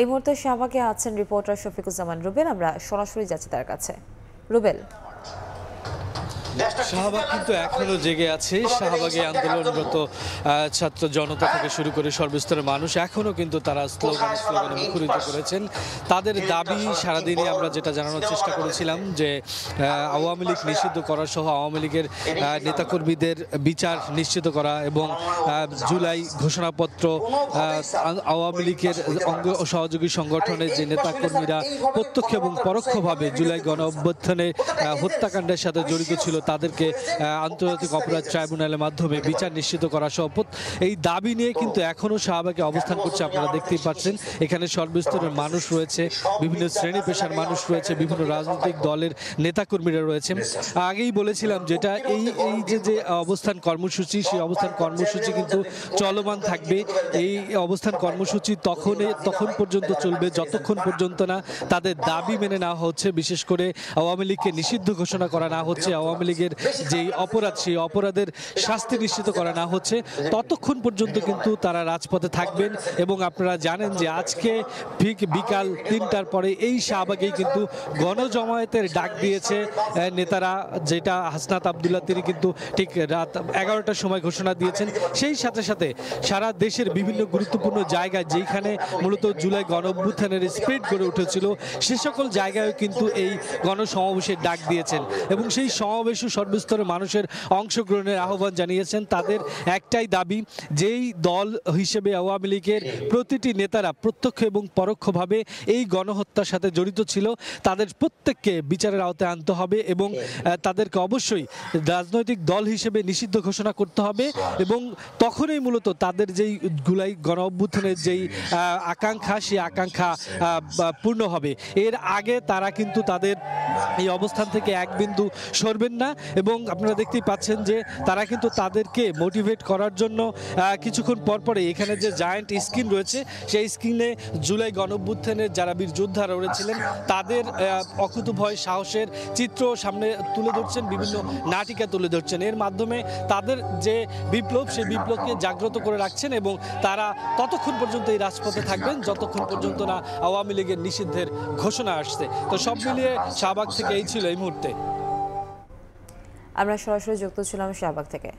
এই মুহূর্তে শাহবাগে আছেন রিপোর্টার শফিকুজ্জামান রুবেল। আমরা সরাসরি যাচ্ছি তার কাছে। রুবেল, শাহবাগ কিন্তু এখনো জেগে আছে। শাহবাগে আন্দোলনরত ছাত্র জনতা থেকে শুরু করে সর্বস্তরের মানুষ এখনো কিন্তু তারা স্লোগানে মুখরিত করেছেন। তাদের দাবি সারাদিনে আমরা যেটা জানানোর চেষ্টা করেছিলাম যে আওয়ামী লীগ নিষিদ্ধ করা সহ আওয়ামী লীগের নেতাকর্মীদের বিচার নিশ্চিত করা এবং জুলাই ঘোষণাপত্র আওয়ামী লীগের অঙ্গ সহযোগী সংগঠনের যে নেতাকর্মীরা প্রত্যক্ষ এবং পরোক্ষভাবে জুলাই গণ অভ্যুত্থানে হত্যাকাণ্ডের সাথে জড়িত ছিল তাদেরকে আন্তর্জাতিক অপরাধ ট্রাইব্যুনালের মাধ্যমে বিচার নিশ্চিত করা শপথ, এই দাবি নিয়ে কিন্তু এখনো শাহবাগে অবস্থান করছে। আপনারা দেখতেই পাচ্ছেন এখানে সর্বস্তরের মানুষ রয়েছে, বিভিন্ন শ্রেণী পেশার মানুষ রয়েছে, বিভিন্ন রাজনৈতিক দলের নেতাকর্মীরা রয়েছেন। আগেই বলেছিলাম যেটা এই যে অবস্থান কর্মসূচি, সেই অবস্থান কর্মসূচি কিন্তু চলমান থাকবে। এই অবস্থান কর্মসূচি তখন পর্যন্ত চলবে যতক্ষণ পর্যন্ত না তাদের দাবি মেনে নেওয়া হচ্ছে, বিশেষ করে আওয়ামী লীগকে নিষিদ্ধ ঘোষণা করা না হচ্ছে, আওয়ামী লীগের যেই অপরাধ সেই অপরাধের শাস্তি নিশ্চিত করা না হচ্ছে, ততক্ষণ পর্যন্ত কিন্তু তারা রাজপথে থাকবেন। এবং আপনারা জানেন যে আজকে ঠিক বিকাল ৩টার পরে এই শাহবাগেই কিন্তু গণজমায়েতের ডাক দিয়েছে নেতারা, যেটা হাসনাত আবদুল্লাহ তিনি কিন্তু ঠিক রাত ১১টার সময় ঘোষণা দিয়েছেন। সেই সাথে সাথে সারা দেশের বিভিন্ন গুরুত্বপূর্ণ জায়গায় যেখানে মূলত জুলাই গণ অভ্যুত্থানের স্পিরিট গড়ে উঠেছিল সে সকল জায়গায় কিন্তু এই গণসমাবেশের ডাক দিয়েছেন এবং সেই সমাবেশে সর্বস্তরের মানুষের অংশগ্রহণের আহ্বান জানিয়েছেন। তাদের একটাই দাবি, যেই দল হিসেবে আওয়ামী লীগের প্রতিটি নেতারা প্রত্যক্ষ এবং পরোক্ষভাবে এই গণহত্যার সাথে জড়িত ছিল তাদের প্রত্যেককে বিচারের আওতায় আনতে হবে এবং তাদেরকে অবশ্যই রাজনৈতিক দল হিসেবে নিষিদ্ধ ঘোষণা করতে হবে এবং তখনই মূলত তাদের যেই জুলাই গণ অভ্যুত্থানের যেই আকাঙ্ক্ষা সেই আকাঙ্ক্ষা পূর্ণ হবে। এর আগে তারা কিন্তু তাদের এই অবস্থান থেকে এক বিন্দু সরবেন না এবং আপনারা দেখতেই পাচ্ছেন যে তারা কিন্তু তাদেরকে মোটিভেট করার জন্য কিছুক্ষণ পরপরে এখানে যে জায়ান্ট স্ক্রিন রয়েছে সেই স্ক্রিনে জুলাই গণঅভ্যুত্থানের যারা বীর যোদ্ধা রয়েছিলেন তাদের অকুতোভয় সাহসের চিত্র সামনে তুলে ধরছেন, বিভিন্ন নাটিকা তুলে ধরছেন। এর মাধ্যমে তাদের যে বিপ্লব সেই বিপ্লবকে জাগ্রত করে রাখছেন এবং তারা ততক্ষণ পর্যন্ত এই রাজপথে থাকবেন যতক্ষণ পর্যন্ত না আওয়ামী লীগের নিষিদ্ধের ঘোষণা আসছে। তো সব মিলিয়ে শাহবাগ থেকে এই ছিল এই মুহূর্তে। আমরা সরাসরি যুক্ত ছিলাম শাহবাগ থেকে।